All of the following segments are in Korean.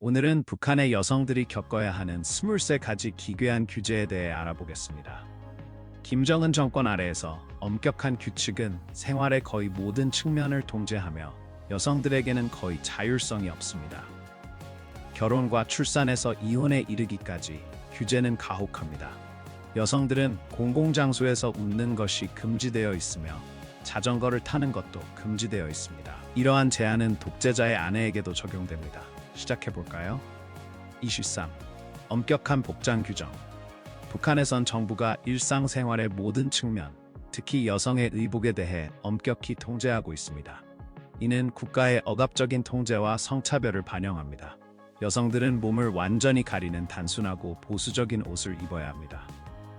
오늘은 북한의 여성들이 겪어야 하는 23가지 기괴한 규제에 대해 알아보겠습니다. 김정은 정권 아래에서 엄격한 규칙은 생활의 거의 모든 측면을 통제하며 여성들에게는 거의 자율성이 없습니다. 결혼과 출산에서 이혼에 이르기까지 규제는 가혹합니다. 여성들은 공공장소에서 웃는 것이 금지되어 있으며 자전거를 타는 것도 금지되어 있습니다. 이러한 제한은 독재자의 아내에게도 적용됩니다. 시작해볼까요? 23. 엄격한 복장 규정. 북한에선 정부가 일상생활의 모든 측면, 특히 여성의 의복에 대해 엄격히 통제하고 있습니다. 이는 국가의 억압적인 통제와 성차별을 반영합니다. 여성들은 몸을 완전히 가리는 단순하고 보수적인 옷을 입어야 합니다.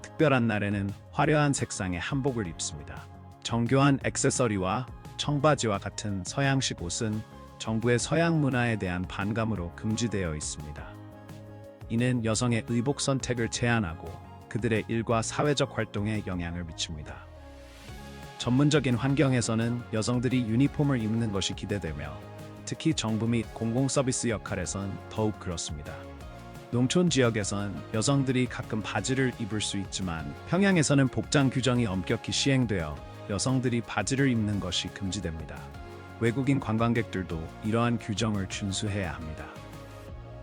특별한 날에는 화려한 색상의 한복을 입습니다. 정교한 액세서리와 청바지와 같은 서양식 옷은 정부의 서양 문화에 대한 반감으로 금지되어 있습니다. 이는 여성의 의복 선택을 제한하고 그들의 일과 사회적 활동에 영향을 미칩니다. 전문적인 환경에서는 여성들이 유니폼을 입는 것이 기대되며 특히 정부 및 공공서비스 역할에선 더욱 그렇습니다. 농촌 지역에선 여성들이 가끔 바지를 입을 수 있지만 평양에서는 복장 규정이 엄격히 시행되어 여성들이 바지를 입는 것이 금지됩니다. 외국인 관광객들도 이러한 규정을 준수해야 합니다.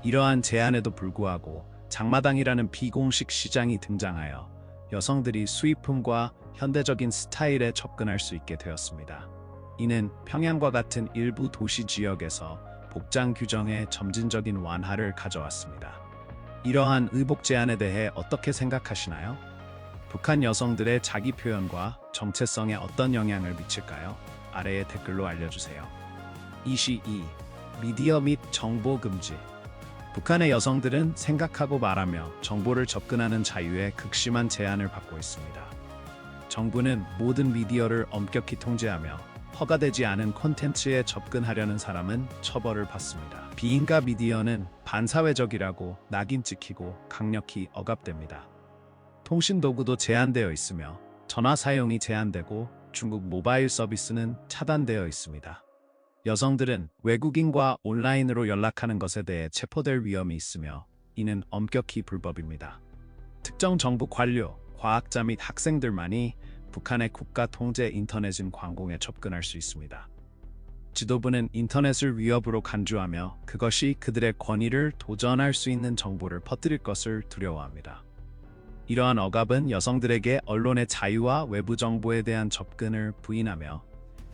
이러한 제한에도 불구하고 장마당이라는 비공식 시장이 등장하여 여성들이 수입품과 현대적인 스타일에 접근할 수 있게 되었습니다. 이는 평양과 같은 일부 도시 지역에서 복장 규정의 점진적인 완화를 가져왔습니다. 이러한 의복 제한에 대해 어떻게 생각하시나요? 북한 여성들의 자기 표현과 정체성에 어떤 영향을 미칠까요? 아래의 댓글로 알려주세요. 22. 미디어 및 정보 금지. 북한의 여성들은 생각하고 말하며 정보를 접근하는 자유에 극심한 제한을 받고 있습니다. 정부는 모든 미디어를 엄격히 통제하며 허가되지 않은 콘텐츠에 접근하려는 사람은 처벌을 받습니다. 비인가 미디어는 반사회적이라고 낙인 찍히고 강력히 억압됩니다. 통신 도구도 제한되어 있으며 전화 사용이 제한되고 중국 모바일 서비스는 차단되어 있습니다. 여성들은 외국인과 온라인으로 연락하는 것에 대해 체포될 위험이 있으며 이는 엄격히 불법입니다. 특정 정부 관료, 과학자 및 학생들만이 북한의 국가 통제 인터넷인 광공에 접근할 수 있습니다. 지도부는 인터넷을 위협으로 간주하며 그것이 그들의 권위를 도전할 수 있는 정보를 퍼뜨릴 것을 두려워합니다. 이러한 억압은 여성들에게 언론의 자유와 외부 정보에 대한 접근을 부인하며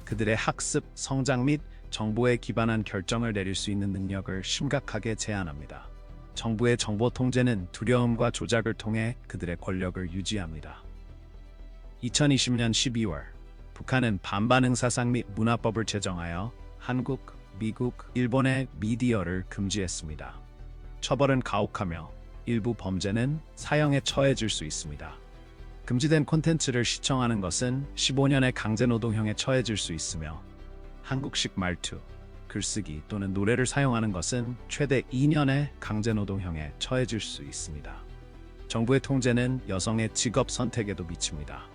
그들의 학습, 성장 및 정보에 기반한 결정을 내릴 수 있는 능력을 심각하게 제한합니다. 정부의 정보 통제는 두려움과 조작을 통해 그들의 권력을 유지합니다. 2020년 12월, 북한은 반반응 사상 및 문화법을 제정하여 한국, 미국, 일본의 미디어를 금지했습니다. 처벌은 가혹하며 일부 범죄는 사형에 처해질 수 있습니다. 금지된 콘텐츠를 시청하는 것은 15년의 강제노동형에 처해질 수 있으며 한국식 말투, 글쓰기 또는 노래를 사용하는 것은 최대 2년의 강제노동형에 처해질 수 있습니다. 정부의 통제는 여성의 직업 선택에도 미칩니다.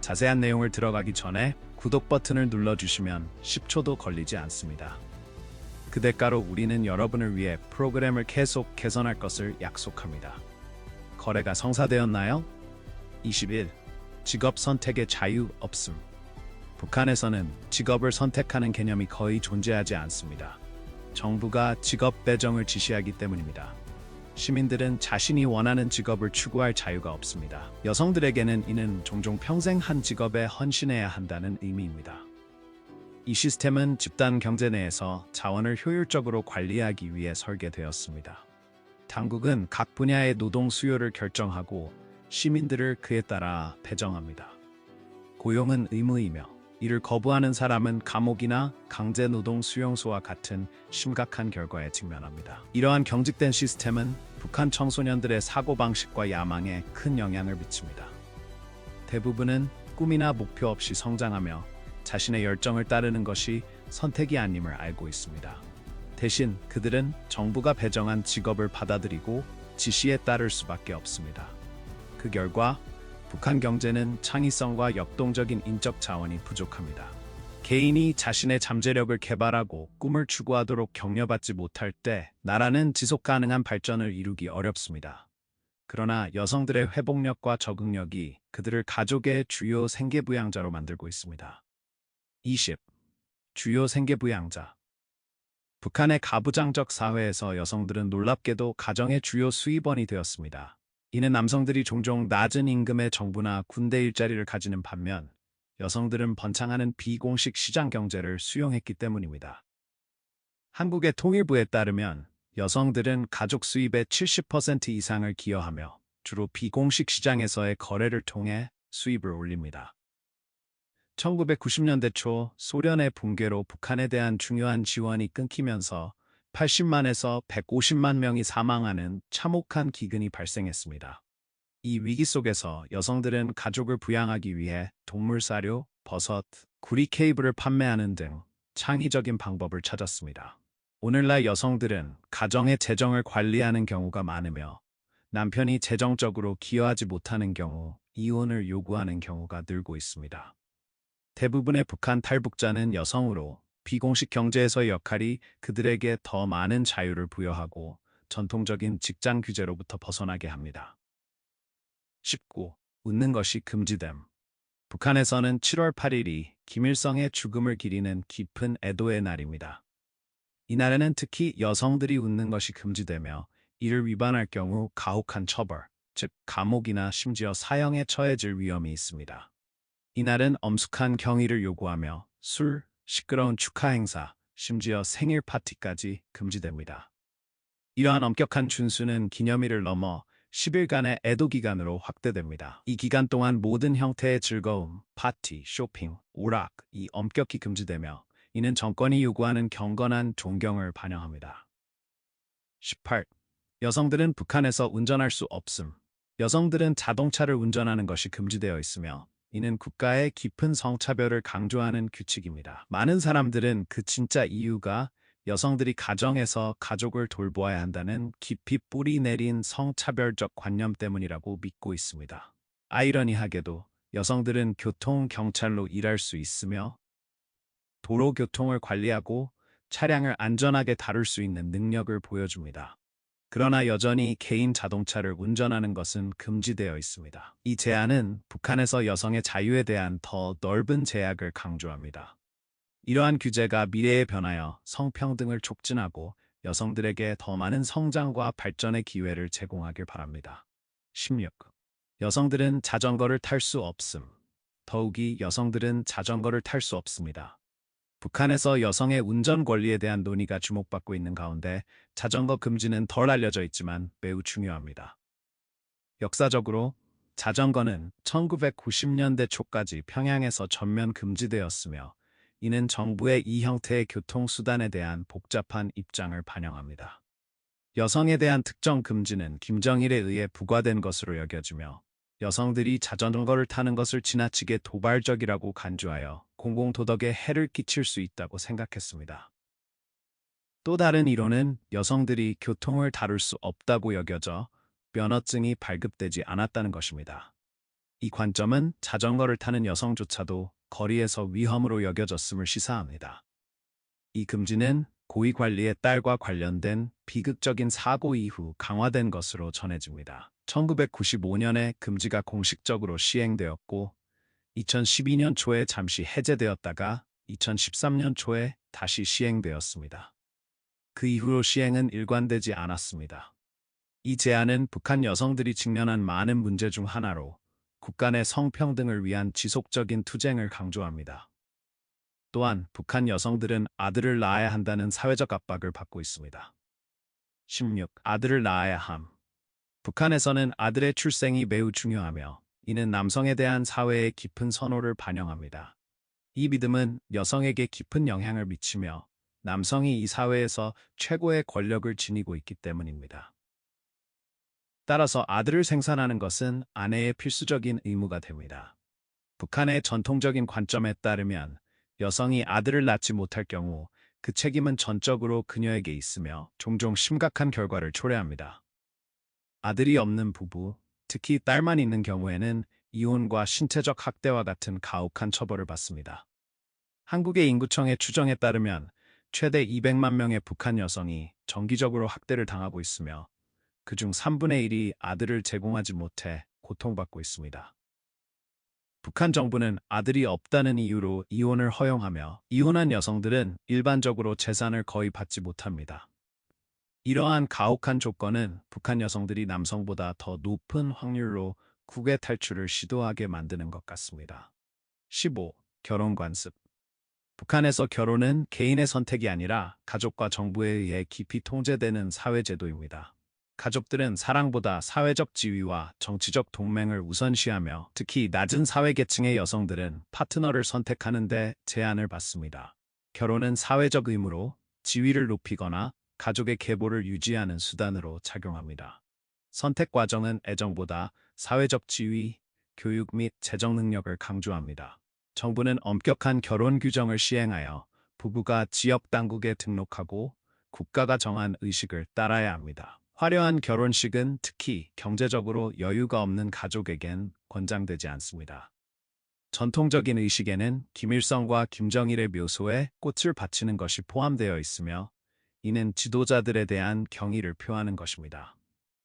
자세한 내용을 들어가기 전에 구독 버튼을 눌러주시면 10초도 걸리지 않습니다. 그 대가로 우리는 여러분을 위해 프로그램을 계속 개선할 것을 약속합니다. 거래가 성사되었나요? 21. 직업 선택의 자유 없음. 북한에서는 직업을 선택하는 개념이 거의 존재하지 않습니다. 정부가 직업 배정을 지시하기 때문입니다. 시민들은 자신이 원하는 직업을 추구할 자유가 없습니다. 여성들에게는 이는 종종 평생 한 직업에 헌신해야 한다는 의미입니다. 이 시스템은 집단 경제 내에서 자원을 효율적으로 관리하기 위해 설계되었습니다. 당국은 각 분야의 노동 수요를 결정하고 시민들을 그에 따라 배정합니다. 고용은 의무이며 이를 거부하는 사람은 감옥이나 강제노동 수용소와 같은 심각한 결과에 직면합니다. 이러한 경직된 시스템은 북한 청소년들의 사고방식과 야망에 큰 영향을 미칩니다. 대부분은 꿈이나 목표 없이 성장하며 자신의 열정을 따르는 것이 선택이 아님을 알고 있습니다. 대신 그들은 정부가 배정한 직업을 받아들이고 지시에 따를 수밖에 없습니다. 그 결과 북한 경제는 창의성과 역동적인 인적 자원이 부족합니다. 개인이 자신의 잠재력을 개발하고 꿈을 추구하도록 격려받지 못할 때 나라는 지속 가능한 발전을 이루기 어렵습니다. 그러나 여성들의 회복력과 적응력이 그들을 가족의 주요 생계부양자로 만들고 있습니다. 20. 주요 생계부양자. 북한의 가부장적 사회에서 여성들은 놀랍게도 가정의 주요 수입원이 되었습니다. 이는 남성들이 종종 낮은 임금의 정부나 군대 일자리를 가지는 반면 여성들은 번창하는 비공식 시장 경제를 수용했기 때문입니다. 한국의 통일부에 따르면 여성들은 가족 수입의 70% 이상을 기여하며 주로 비공식 시장에서의 거래를 통해 수입을 올립니다. 1990년대 초 소련의 붕괴로 북한에 대한 중요한 지원이 끊기면서 80만에서 150만 명이 사망하는 참혹한 기근이 발생했습니다. 이 위기 속에서 여성들은 가족을 부양하기 위해 동물 사료, 버섯, 구리 케이블을 판매하는 등 창의적인 방법을 찾았습니다. 오늘날 여성들은 가정의 재정을 관리하는 경우가 많으며 남편이 재정적으로 기여하지 못하는 경우 이혼을 요구하는 경우가 늘고 있습니다. 대부분의 북한 탈북자는 여성으로 비공식 경제에서의 역할이 그들에게 더 많은 자유를 부여하고 전통적인 직장 규제로부터 벗어나게 합니다. 19. 웃는 것이 금지됨. 북한에서는 7월 8일이 김일성의 죽음을 기리는 깊은 애도의 날입니다. 이날에는 특히 여성들이 웃는 것이 금지되며 이를 위반할 경우 가혹한 처벌, 즉 감옥이나 심지어 사형에 처해질 위험이 있습니다. 이날은 엄숙한 경의를 요구하며 술, 시끄러운 축하 행사, 심지어 생일 파티까지 금지됩니다. 이러한 엄격한 준수는 기념일을 넘어 10일간의 애도 기간으로 확대됩니다. 이 기간 동안 모든 형태의 즐거움, 파티, 쇼핑, 오락이 엄격히 금지되며 이는 정권이 요구하는 경건한 존경을 반영합니다. 18. 여성들은 북한에서 운전할 수 없음. 여성들은 자동차를 운전하는 것이 금지되어 있으며 이는 국가의 깊은 성차별을 강조하는 규칙입니다. 많은 사람들은 그 진짜 이유가 여성들이 가정에서 가족을 돌보아야 한다는 깊이 뿌리 내린 성차별적 관념 때문이라고 믿고 있습니다. 아이러니하게도 여성들은 교통경찰로 일할 수 있으며 도로교통을 관리하고 차량을 안전하게 다룰 수 있는 능력을 보여줍니다. 그러나 여전히 개인 자동차를 운전하는 것은 금지되어 있습니다. 이 제한은 북한에서 여성의 자유에 대한 더 넓은 제약을 강조합니다. 이러한 규제가 미래에 변하여 성평등을 촉진하고 여성들에게 더 많은 성장과 발전의 기회를 제공하길 바랍니다. 16. 여성들은 자전거를 탈 수 없음. 더욱이 여성들은 자전거를 탈 수 없습니다. 북한에서 여성의 운전 권리에 대한 논의가 주목받고 있는 가운데 자전거 금지는 덜 알려져 있지만 매우 중요합니다. 역사적으로 자전거는 1990년대 초까지 평양에서 전면 금지되었으며 이는 정부의 이 형태의 교통수단에 대한 복잡한 입장을 반영합니다. 여성에 대한 특정 금지는 김정일에 의해 부과된 것으로 여겨지며 여성들이 자전거를 타는 것을 지나치게 도발적이라고 간주하여 공공도덕에 해를 끼칠 수 있다고 생각했습니다. 또 다른 이론은 여성들이 교통을 다룰 수 없다고 여겨져 면허증이 발급되지 않았다는 것입니다. 이 관점은 자전거를 타는 여성조차도 거리에서 위험으로 여겨졌음을 시사합니다. 이 금지는 고위관리의 딸과 관련된 비극적인 사고 이후 강화된 것으로 전해집니다. 1995년에 금지가 공식적으로 시행되었고 2012년 초에 잠시 해제되었다가 2013년 초에 다시 시행되었습니다. 그 이후로 시행은 일관되지 않았습니다. 이 제한은 북한 여성들이 직면한 많은 문제 중 하나로 국가 내 성평등을 위한 지속적인 투쟁을 강조합니다. 또한 북한 여성들은 아들을 낳아야 한다는 사회적 압박을 받고 있습니다. 16. 아들을 낳아야 함. 북한에서는 아들의 출생이 매우 중요하며 이는 남성에 대한 사회의 깊은 선호를 반영합니다. 이 믿음은 여성에게 깊은 영향을 미치며 남성이 이 사회에서 최고의 권력을 지니고 있기 때문입니다. 따라서 아들을 생산하는 것은 아내의 필수적인 의무가 됩니다. 북한의 전통적인 관점에 따르면 여성이 아들을 낳지 못할 경우 그 책임은 전적으로 그녀에게 있으며 종종 심각한 결과를 초래합니다. 아들이 없는 부부, 특히 딸만 있는 경우에는 이혼과 신체적 학대와 같은 가혹한 처벌을 받습니다. 한국의 인구청의 추정에 따르면 최대 200만 명의 북한 여성이 정기적으로 학대를 당하고 있으며 그중 3분의 1이 아들을 제공하지 못해 고통받고 있습니다. 북한 정부는 아들이 없다는 이유로 이혼을 허용하며 이혼한 여성들은 일반적으로 재산을 거의 받지 못합니다. 이러한 가혹한 조건은 북한 여성들이 남성보다 더 높은 확률로 국외 탈출을 시도하게 만드는 것 같습니다. 15. 결혼 관습. 북한에서 결혼은 개인의 선택이 아니라 가족과 정부에 의해 깊이 통제되는 사회제도입니다. 가족들은 사랑보다 사회적 지위와 정치적 동맹을 우선시하며 특히 낮은 사회계층의 여성들은 파트너를 선택하는 데 제한을 받습니다. 결혼은 사회적 의무로 지위를 높이거나 가족의 계보를 유지하는 수단으로 작용합니다. 선택 과정은 애정보다 사회적 지위, 교육 및 재정 능력을 강조합니다. 정부는 엄격한 결혼 규정을 시행하여 부부가 지역 당국에 등록하고 국가가 정한 의식을 따라야 합니다. 화려한 결혼식은 특히 경제적으로 여유가 없는 가족에겐 권장되지 않습니다. 전통적인 의식에는 김일성과 김정일의 묘소에 꽃을 바치는 것이 포함되어 있으며 이는 지도자들에 대한 경의를 표하는 것입니다.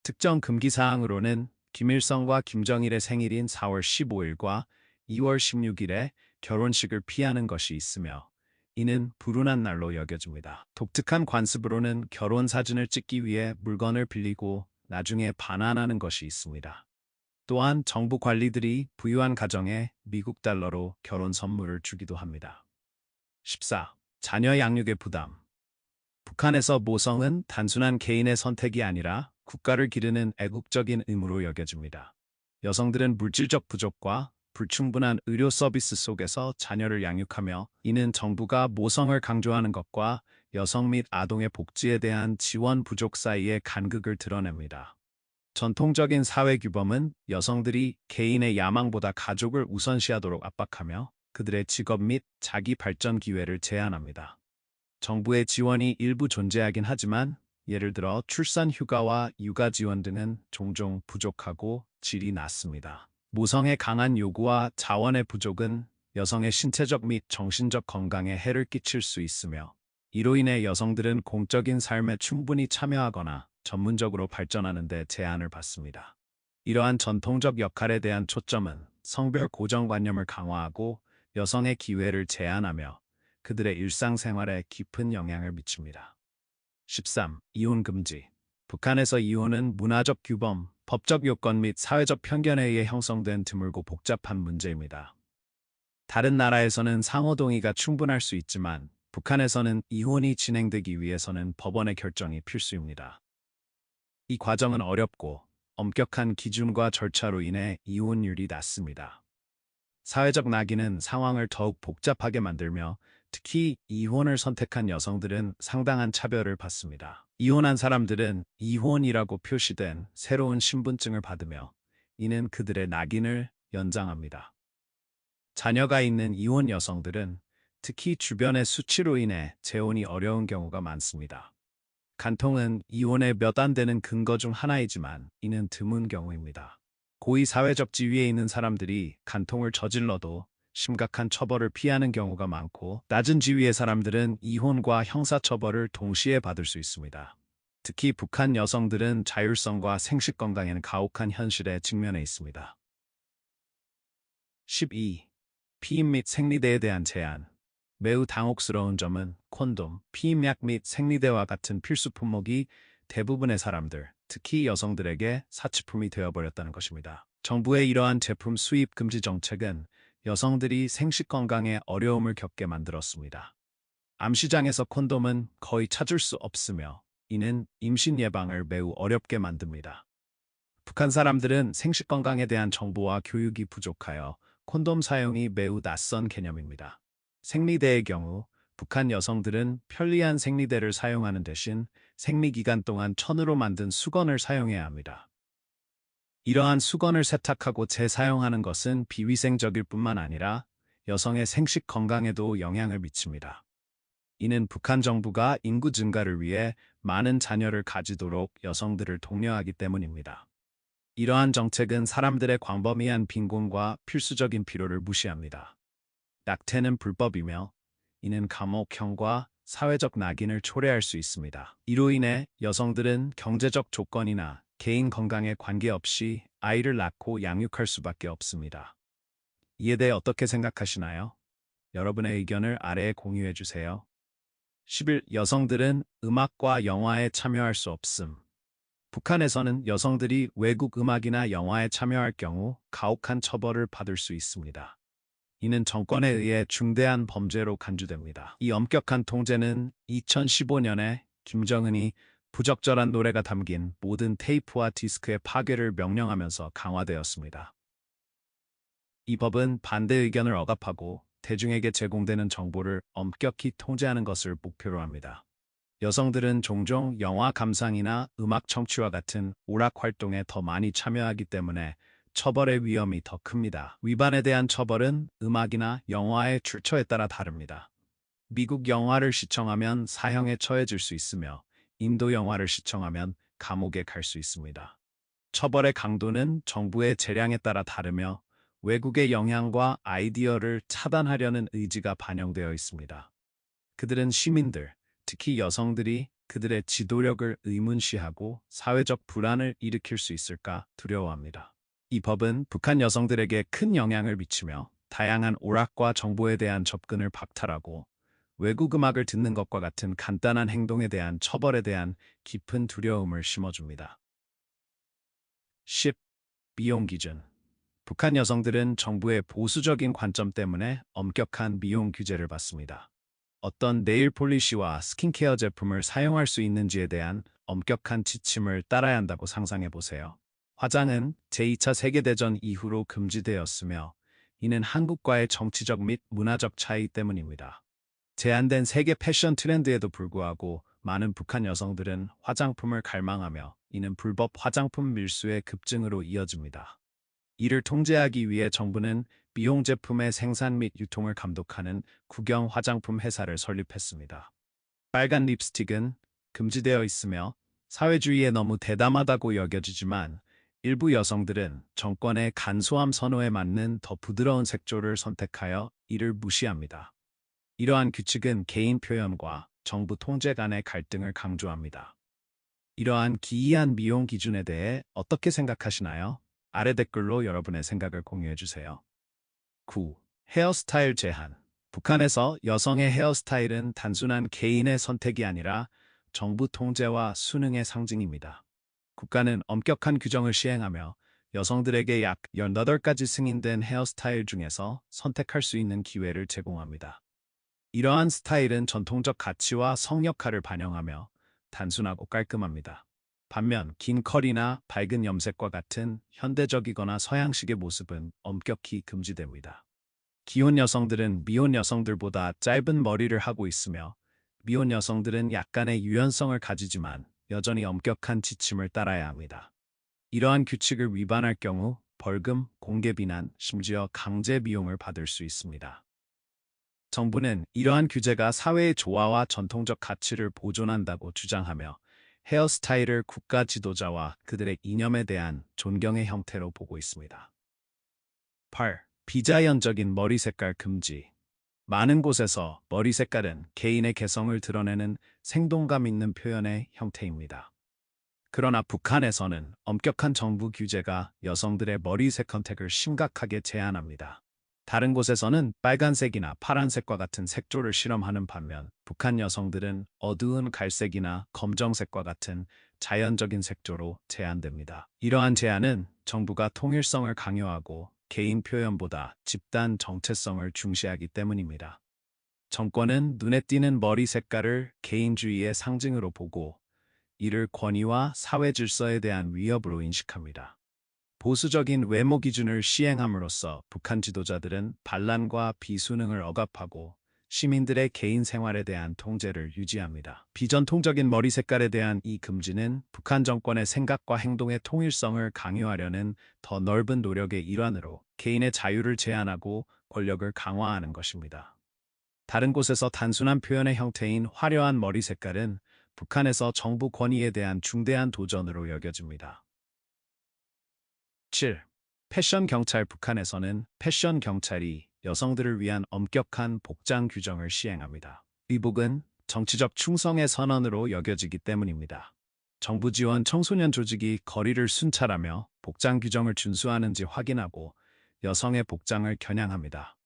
특정 금기사항으로는 김일성과 김정일의 생일인 4월 15일과 2월 16일에 결혼식을 피하는 것이 있으며 이는 불운한 날로 여겨집니다. 독특한 관습으로는 결혼 사진을 찍기 위해 물건을 빌리고 나중에 반환하는 것이 있습니다. 또한 정부 관리들이 부유한 가정에 미국 달러로 결혼 선물을 주기도 합니다. 14. 자녀 양육의 부담. 북한에서 모성은 단순한 개인의 선택이 아니라 국가를 기르는 애국적인 의무로 여겨집니다. 여성들은 물질적 부족과 불충분한 의료 서비스 속에서 자녀를 양육하며 이는 정부가 모성을 강조하는 것과 여성 및 아동의 복지에 대한 지원 부족 사이의 간극을 드러냅니다. 전통적인 사회 규범은 여성들이 개인의 야망보다 가족을 우선시하도록 압박하며 그들의 직업 및 자기 발전 기회를 제한합니다. 정부의 지원이 일부 존재하긴 하지만 예를 들어 출산 휴가와 육아 지원 등은 종종 부족하고 질이 낮습니다. 모성의 강한 요구와 자원의 부족은 여성의 신체적 및 정신적 건강에 해를 끼칠 수 있으며 이로 인해 여성들은 공적인 삶에 충분히 참여하거나 전문적으로 발전하는 데 제한을 받습니다. 이러한 전통적 역할에 대한 초점은 성별 고정관념을 강화하고 여성의 기회를 제한하며 그들의 일상생활에 깊은 영향을 미칩니다. 13. 이혼 금지. 북한에서 이혼은 문화적 규범, 법적 요건 및 사회적 편견에 의해 형성된 드물고 복잡한 문제입니다. 다른 나라에서는 상호 동의가 충분할 수 있지만 북한에서는 이혼이 진행되기 위해서는 법원의 결정이 필수입니다. 이 과정은 어렵고 엄격한 기준과 절차로 인해 이혼율이 낮습니다. 사회적 낙인은 상황을 더욱 복잡하게 만들며 특히 이혼을 선택한 여성들은 상당한 차별을 받습니다. 이혼한 사람들은 이혼이라고 표시된 새로운 신분증을 받으며 이는 그들의 낙인을 연장합니다. 자녀가 있는 이혼 여성들은 특히 주변의 수치로 인해 재혼이 어려운 경우가 많습니다. 간통은 이혼의 몇 안 되는 근거 중 하나이지만 이는 드문 경우입니다. 고위 사회적 지위에 있는 사람들이 간통을 저질러도 심각한 처벌을 피하는 경우가 많고 낮은 지위의 사람들은 이혼과 형사처벌을 동시에 받을 수 있습니다. 특히 북한 여성들은 자율성과 생식 건강에는 가혹한 현실에 직면해 있습니다. 12. 피임 및 생리대에 대한 제한. 매우 당혹스러운 점은 콘돔, 피임약 및 생리대와 같은 필수 품목이 대부분의 사람들, 특히 여성들에게 사치품이 되어버렸다는 것입니다. 정부의 이러한 제품 수입 금지 정책은 여성들이 생식 건강에 어려움을 겪게 만들었습니다. 암시장에서 콘돔은 거의 찾을 수 없으며 이는 임신 예방을 매우 어렵게 만듭니다. 북한 사람들은 생식 건강에 대한 정보와 교육이 부족하여 콘돔 사용이 매우 낯선 개념입니다. 생리대의 경우 북한 여성들은 편리한 생리대를 사용하는 대신 생리기간 동안 천으로 만든 수건을 사용해야 합니다. 이러한 수건을 세탁하고 재사용하는 것은 비위생적일 뿐만 아니라 여성의 생식 건강에도 영향을 미칩니다. 이는 북한 정부가 인구 증가를 위해 많은 자녀를 가지도록 여성들을 독려하기 때문입니다. 이러한 정책은 사람들의 광범위한 빈곤과 필수적인 필요를 무시합니다. 낙태는 불법이며 이는 감옥형과 사회적 낙인을 초래할 수 있습니다. 이로 인해 여성들은 경제적 조건이나 개인 건강에 관계없이 아이를 낳고 양육할 수밖에 없습니다. 이에 대해 어떻게 생각하시나요? 여러분의 의견을 아래에 공유해 주세요. 11. 여성들은 음악과 영화에 참여할 수 없음. 북한에서는 여성들이 외국 음악이나 영화에 참여할 경우 가혹한 처벌을 받을 수 있습니다. 이는 정권에 의해 중대한 범죄로 간주됩니다. 이 엄격한 통제는 2015년에 김정은이 부적절한 노래가 담긴 모든 테이프와 디스크의 파괴를 명령하면서 강화되었습니다. 이 법은 반대 의견을 억압하고 대중에게 제공되는 정보를 엄격히 통제하는 것을 목표로 합니다. 여성들은 종종 영화 감상이나 음악 청취와 같은 오락 활동에 더 많이 참여하기 때문에 처벌의 위험이 더 큽니다. 위반에 대한 처벌은 음악이나 영화의 출처에 따라 다릅니다. 미국 영화를 시청하면 사형에 처해질 수 있으며 인도 영화를 시청하면 감옥에 갈 수 있습니다. 처벌의 강도는 정부의 재량에 따라 다르며 외국의 영향과 아이디어를 차단하려는 의지가 반영되어 있습니다. 그들은 시민들, 특히 여성들이 그들의 지도력을 의문시하고 사회적 불안을 일으킬 수 있을까 두려워합니다. 이 법은 북한 여성들에게 큰 영향을 미치며 다양한 오락과 정보에 대한 접근을 박탈하고 외국 음악을 듣는 것과 같은 간단한 행동에 대한 처벌에 대한 깊은 두려움을 심어줍니다. 10. 미용 기준. 북한 여성들은 정부의 보수적인 관점 때문에 엄격한 미용 규제를 받습니다. 어떤 네일 폴리시와 스킨케어 제품을 사용할 수 있는지에 대한 엄격한 지침을 따라야 한다고 상상해 보세요. 화장은 제2차 세계대전 이후로 금지되었으며 이는 한국과의 정치적 및 문화적 차이 때문입니다. 제한된 세계 패션 트렌드에도 불구하고 많은 북한 여성들은 화장품을 갈망하며 이는 불법 화장품 밀수의 급증으로 이어집니다. 이를 통제하기 위해 정부는 미용 제품의 생산 및 유통을 감독하는 국영 화장품 회사를 설립했습니다. 빨간 립스틱은 금지되어 있으며 사회주의에 너무 대담하다고 여겨지지만 일부 여성들은 정권의 간소함 선호에 맞는 더 부드러운 색조를 선택하여 이를 무시합니다. 이러한 규칙은 개인 표현과 정부 통제 간의 갈등을 강조합니다. 이러한 기이한 미용 기준에 대해 어떻게 생각하시나요? 아래 댓글로 여러분의 생각을 공유해주세요. 9. 헤어스타일 제한. 북한에서 여성의 헤어스타일은 단순한 개인의 선택이 아니라 정부 통제와 수능의 상징입니다. 국가는 엄격한 규정을 시행하며 여성들에게 약 18가지 승인된 헤어스타일 중에서 선택할 수 있는 기회를 제공합니다. 이러한 스타일은 전통적 가치와 성역할을 반영하며 단순하고 깔끔합니다. 반면 긴 컬이나 밝은 염색과 같은 현대적이거나 서양식의 모습은 엄격히 금지됩니다. 기혼 여성들은 미혼 여성들보다 짧은 머리를 하고 있으며 미혼 여성들은 약간의 유연성을 가지지만 여전히 엄격한 지침을 따라야 합니다. 이러한 규칙을 위반할 경우 벌금, 공개 비난, 심지어 강제 미용을 받을 수 있습니다. 정부는 이러한 규제가 사회의 조화와 전통적 가치를 보존한다고 주장하며 헤어스타일을 국가 지도자와 그들의 이념에 대한 존경의 형태로 보고 있습니다. 8. 비자연적인 머리 색깔 금지. 많은 곳에서 머리 색깔은 개인의 개성을 드러내는 생동감 있는 표현의 형태입니다. 그러나 북한에서는 엄격한 정부 규제가 여성들의 머리색 선택을 심각하게 제한합니다. 다른 곳에서는 빨간색이나 파란색과 같은 색조를 실험하는 반면 북한 여성들은 어두운 갈색이나 검정색과 같은 자연적인 색조로 제한됩니다. 이러한 제한은 정부가 통일성을 강요하고 개인 표현보다 집단 정체성을 중시하기 때문입니다. 정권은 눈에 띄는 머리 색깔을 개인주의의 상징으로 보고 이를 권위와 사회 질서에 대한 위협으로 인식합니다. 보수적인 외모 기준을 시행함으로써 북한 지도자들은 반란과 비수능을 억압하고 시민들의 개인 생활에 대한 통제를 유지합니다. 비전통적인 머리 색깔에 대한 이 금지는 북한 정권의 생각과 행동의 통일성을 강요하려는 더 넓은 노력의 일환으로 개인의 자유를 제한하고 권력을 강화하는 것입니다. 다른 곳에서 단순한 표현의 형태인 화려한 머리 색깔은 북한에서 정부 권위에 대한 중대한 도전으로 여겨집니다. 7. 패션 경찰. 북한에서는 패션 경찰이 여성들을 위한 엄격한 복장 규정을 시행합니다. 의복은 정치적 충성의 선언으로 여겨지기 때문입니다. 정부 지원 청소년 조직이 거리를 순찰하며 복장 규정을 준수하는지 확인하고 여성의 복장을 겨냥합니다.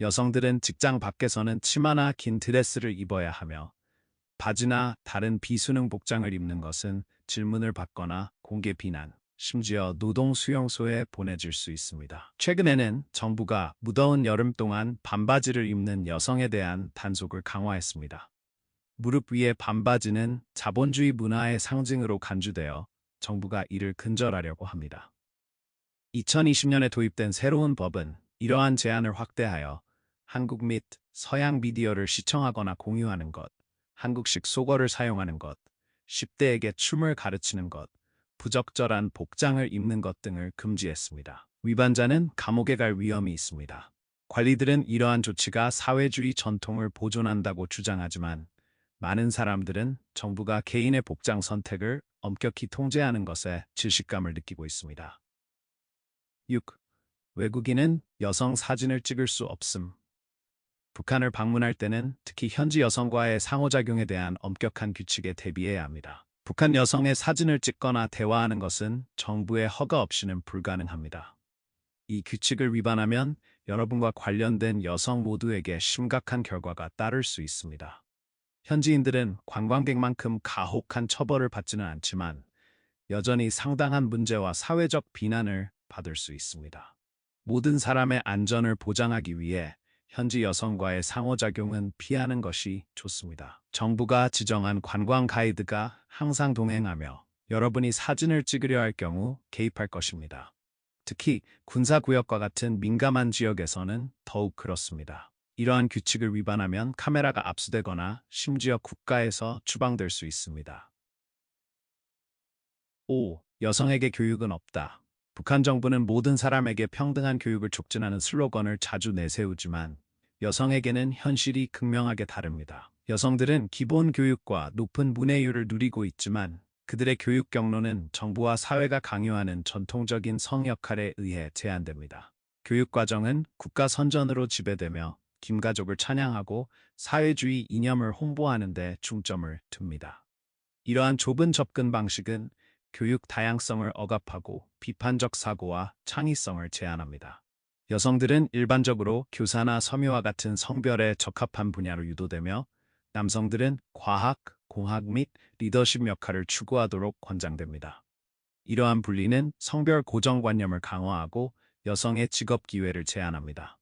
여성들은 직장 밖에서는 치마나 긴 드레스를 입어야 하며 바지나 다른 비수능 복장을 입는 것은 질문을 받거나 공개 비난, 심지어 노동 수용소에 보내질 수 있습니다. 최근에는 정부가 무더운 여름 동안 반바지를 입는 여성에 대한 단속을 강화했습니다. 무릎 위의 반바지는 자본주의 문화의 상징으로 간주되어 정부가 이를 근절하려고 합니다. 2020년에 도입된 새로운 법은 이러한 제한을 확대하여 한국 및 서양 미디어를 시청하거나 공유하는 것, 한국식 속어를 사용하는 것, 10대에게 춤을 가르치는 것, 부적절한 복장을 입는 것 등을 금지했습니다. 위반자는 감옥에 갈 위험이 있습니다. 관리들은 이러한 조치가 사회주의 전통을 보존한다고 주장하지만 많은 사람들은 정부가 개인의 복장 선택을 엄격히 통제하는 것에 질식감을 느끼고 있습니다. 6. 외국인은 여성 사진을 찍을 수 없음. 북한을 방문할 때는 특히 현지 여성과의 상호작용에 대한 엄격한 규칙에 대비해야 합니다. 북한 여성의 사진을 찍거나 대화하는 것은 정부의 허가 없이는 불가능합니다. 이 규칙을 위반하면 여러분과 관련된 여성 모두에게 심각한 결과가 따를 수 있습니다. 현지인들은 관광객만큼 가혹한 처벌을 받지는 않지만 여전히 상당한 문제와 사회적 비난을 받을 수 있습니다. 모든 사람의 안전을 보장하기 위해 현지 여성과의 상호작용은 피하는 것이 좋습니다. 정부가 지정한 관광 가이드가 항상 동행하며 여러분이 사진을 찍으려 할 경우 개입할 것입니다. 특히 군사구역과 같은 민감한 지역에서는 더욱 그렇습니다. 이러한 규칙을 위반하면 카메라가 압수되거나 심지어 국가에서 추방될 수 있습니다. 5. 여성에게 교육은 없다. 북한 정부는 모든 사람에게 평등한 교육을 촉진하는 슬로건을 자주 내세우지만 여성에게는 현실이 극명하게 다릅니다. 여성들은 기본 교육과 높은 문해율을 누리고 있지만 그들의 교육 경로는 정부와 사회가 강요하는 전통적인 성 역할에 의해 제한됩니다. 교육 과정은 국가 선전으로 지배되며 김가족을 찬양하고 사회주의 이념을 홍보하는 데 중점을 둡니다. 이러한 좁은 접근 방식은 교육 다양성을 억압하고 비판적 사고와 창의성을 제한합니다. 여성들은 일반적으로 교사나 섬유와 같은 성별에 적합한 분야로 유도되며 남성들은 과학, 공학 및 리더십 역할을 추구하도록 권장됩니다. 이러한 분리는 성별 고정관념을 강화하고 여성의 직업 기회를 제한합니다.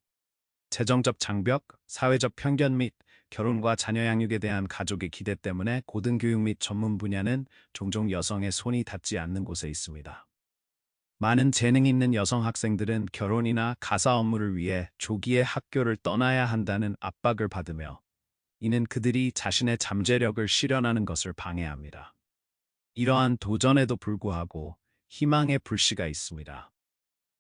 재정적 장벽, 사회적 편견 및 결혼과 자녀 양육에 대한 가족의 기대 때문에 고등교육 및 전문 분야는 종종 여성의 손이 닿지 않는 곳에 있습니다. 많은 재능 있는 여성 학생들은 결혼이나 가사 업무를 위해 조기에 학교를 떠나야 한다는 압박을 받으며 이는 그들이 자신의 잠재력을 실현하는 것을 방해합니다. 이러한 도전에도 불구하고 희망의 불씨가 있습니다.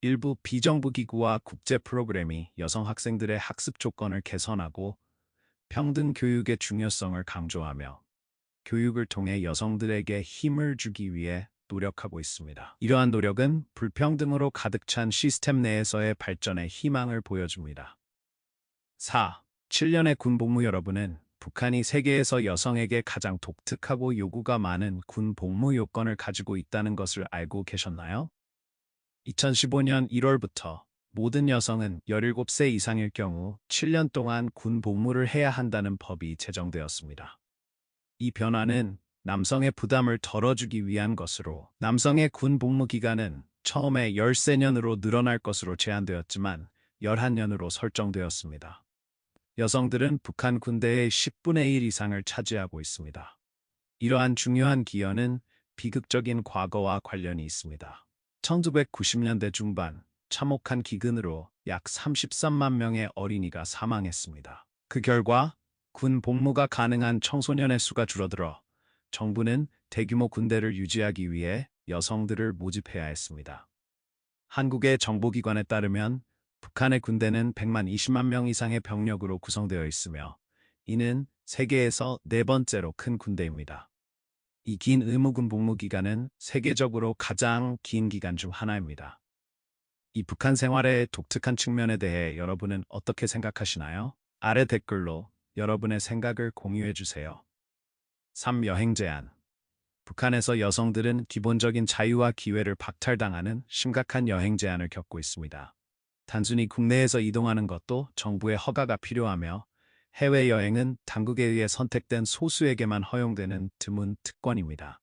일부 비정부 기구와 국제 프로그램이 여성 학생들의 학습 조건을 개선하고 평등 교육의 중요성을 강조하며 교육을 통해 여성들에게 힘을 주기 위해 노력하고 있습니다. 이러한 노력은 불평등으로 가득 찬 시스템 내에서의 발전의 희망을 보여줍니다. 4. 7년의 군 복무. 여러분은 북한이 세계에서 여성에게 가장 독특하고 요구가 많은 군 복무 요건을 가지고 있다는 것을 알고 계셨나요? 2015년 1월부터 모든 여성은 17세 이상일 경우 7년 동안 군 복무를 해야 한다는 법이 제정되었습니다. 이 변화는 남성의 부담을 덜어주기 위한 것으로 남성의 군 복무 기간은 처음에 13년으로 늘어날 것으로 제한되었지만 11년으로 설정되었습니다. 여성들은 북한 군대의 10분의 1 이상을 차지하고 있습니다. 이러한 중요한 기여는 비극적인 과거와 관련이 있습니다. 1990년대 중반 참혹한 기근으로 약 33만 명의 어린이가 사망했습니다. 그 결과 군 복무가 가능한 청소년의 수가 줄어들어 정부는 대규모 군대를 유지하기 위해 여성들을 모집해야 했습니다. 한국의 정보기관에 따르면 북한의 군대는 120만 명 이상의 병력으로 구성되어 있으며 이는 세계에서 네 번째로 큰 군대입니다. 이 긴 의무군 복무 기간은 세계적으로 가장 긴 기간 중 하나입니다. 이 북한 생활의 독특한 측면에 대해 여러분은 어떻게 생각하시나요? 아래 댓글로 여러분의 생각을 공유해 주세요. 3. 여행 제한. 북한에서 여성들은 기본적인 자유와 기회를 박탈당하는 심각한 여행 제한을 겪고 있습니다. 단순히 국내에서 이동하는 것도 정부의 허가가 필요하며 해외여행은 당국에 의해 선택된 소수에게만 허용되는 드문 특권입니다.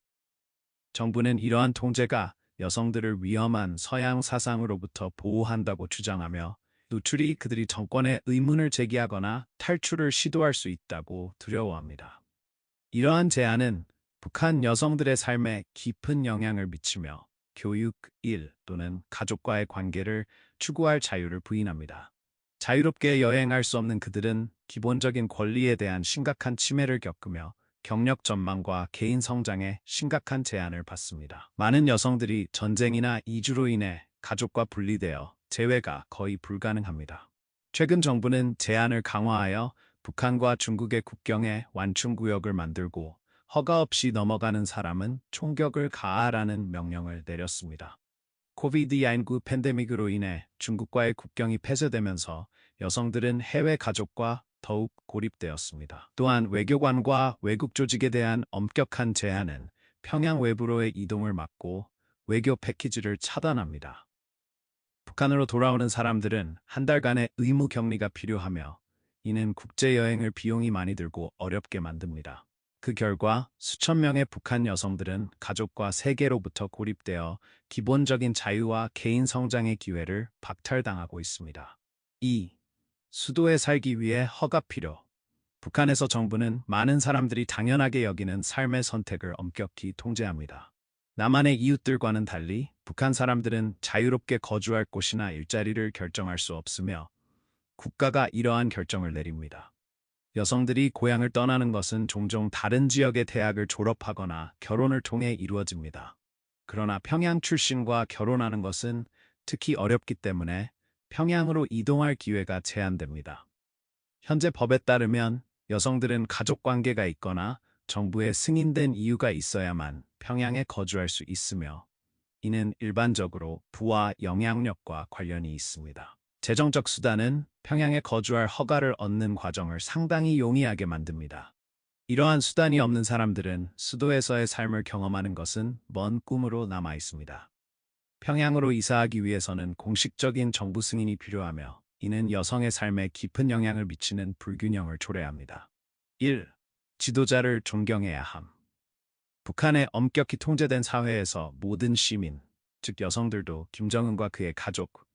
정부는 이러한 통제가 여성들을 위험한 서양 사상으로부터 보호한다고 주장하며 노출이 그들이 정권에 의문을 제기하거나 탈출을 시도할 수 있다고 두려워합니다. 이러한 제안은 북한 여성들의 삶에 깊은 영향을 미치며 교육, 일 또는 가족과의 관계를 추구할 자유를 부인합니다. 자유롭게 여행할 수 없는 그들은 기본적인 권리에 대한 심각한 침해를 겪으며 경력 전망과 개인 성장에 심각한 제한을 받습니다. 많은 여성들이 전쟁이나 이주로 인해 가족과 분리되어 재회가 거의 불가능합니다. 최근 정부는 제한을 강화하여 북한과 중국의 국경에 완충구역을 만들고 허가 없이 넘어가는 사람은 총격을 가하라는 명령을 내렸습니다. 코비드-19 팬데믹으로 인해 중국과의 국경이 폐쇄되면서 여성들은 해외 가족과 더욱 고립되었습니다. 또한 외교관과 외국 조직에 대한 엄격한 제한은 평양 외부로의 이동을 막고 외교 패키지를 차단합니다. 북한으로 돌아오는 사람들은 한 달간의 의무 격리가 필요하며 이는 국제여행을 비용이 많이 들고 어렵게 만듭니다. 그 결과 수천 명의 북한 여성들은 가족과 세계로부터 고립되어 기본적인 자유와 개인 성장의 기회를 박탈당하고 있습니다. 2. 수도에 살기 위해 허가 필요. 북한에서 정부는 많은 사람들이 당연하게 여기는 삶의 선택을 엄격히 통제합니다. 남한의 이웃들과는 달리 북한 사람들은 자유롭게 거주할 곳이나 일자리를 결정할 수 없으며 국가가 이러한 결정을 내립니다. 여성들이 고향을 떠나는 것은 종종 다른 지역의 대학을 졸업하거나 결혼을 통해 이루어집니다. 그러나 평양 출신과 결혼하는 것은 특히 어렵기 때문에 평양으로 이동할 기회가 제한됩니다. 현재 법에 따르면 여성들은 가족관계가 있거나 정부에 승인된 이유가 있어야만 평양에 거주할 수 있으며 이는 일반적으로 부와 영향력과 관련이 있습니다. 재정적 수단은 평양에 거주할 허가를 얻는 과정을 상당히 용이하게 만듭니다. 이러한 수단이 없는 사람들은 수도에서의 삶을 경험하는 것은 먼 꿈으로 남아 있습니다. 평양으로 이사하기 위해서는 공식적인 정부 승인이 필요하며 이는 여성의 삶에 깊은 영향을 미치는 불균형을 초래합니다. 1. 지도자를 존경해야 함. 북한의 엄격히 통제된 사회에서 모든 시민, 즉 여성들도 김정은과 그의 가족,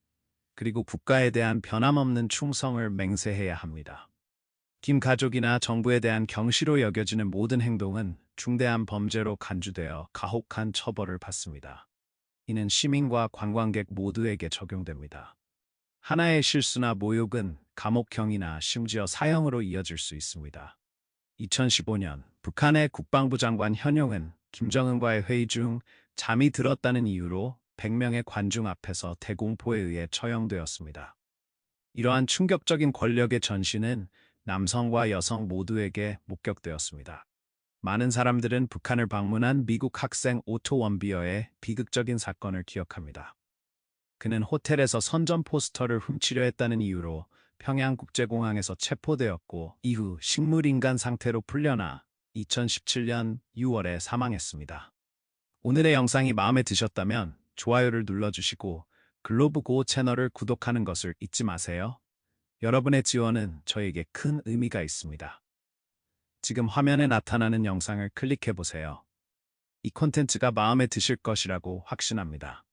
그리고 국가에 대한 변함없는 충성을 맹세해야 합니다. 김 가족이나 정부에 대한 경시로 여겨지는 모든 행동은 중대한 범죄로 간주되어 가혹한 처벌을 받습니다. 이는 시민과 관광객 모두에게 적용됩니다. 하나의 실수나 모욕은 감옥형이나 심지어 사형으로 이어질 수 있습니다. 2015년 북한의 국방부 장관 현용은 김정은과의 회의 중 잠이 들었다는 이유로 100명의 관중 앞에서 대공포에 의해 처형되었습니다. 이러한 충격적인 권력의 전신은 남성과 여성 모두에게 목격되었습니다. 많은 사람들은 북한을 방문한 미국 학생 오토 원비어의 비극적인 사건을 기억합니다. 그는 호텔에서 선전 포스터를 훔치려 했다는 이유로 평양국제공항에서 체포되었고 이후 식물인간 상태로 풀려나 2017년 6월에 사망했습니다. 오늘의 영상이 마음에 드셨다면 좋아요를 눌러주시고 글로브고 채널을 구독하는 것을 잊지 마세요. 여러분의 지원은 저에게 큰 의미가 있습니다. 지금 화면에 나타나는 영상을 클릭해보세요. 이 콘텐츠가 마음에 드실 것이라고 확신합니다.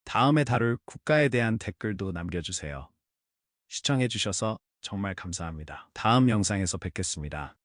다음에 다룰 국가에 대한 댓글도 남겨주세요. 시청해주셔서 정말 감사합니다. 다음 영상에서 뵙겠습니다.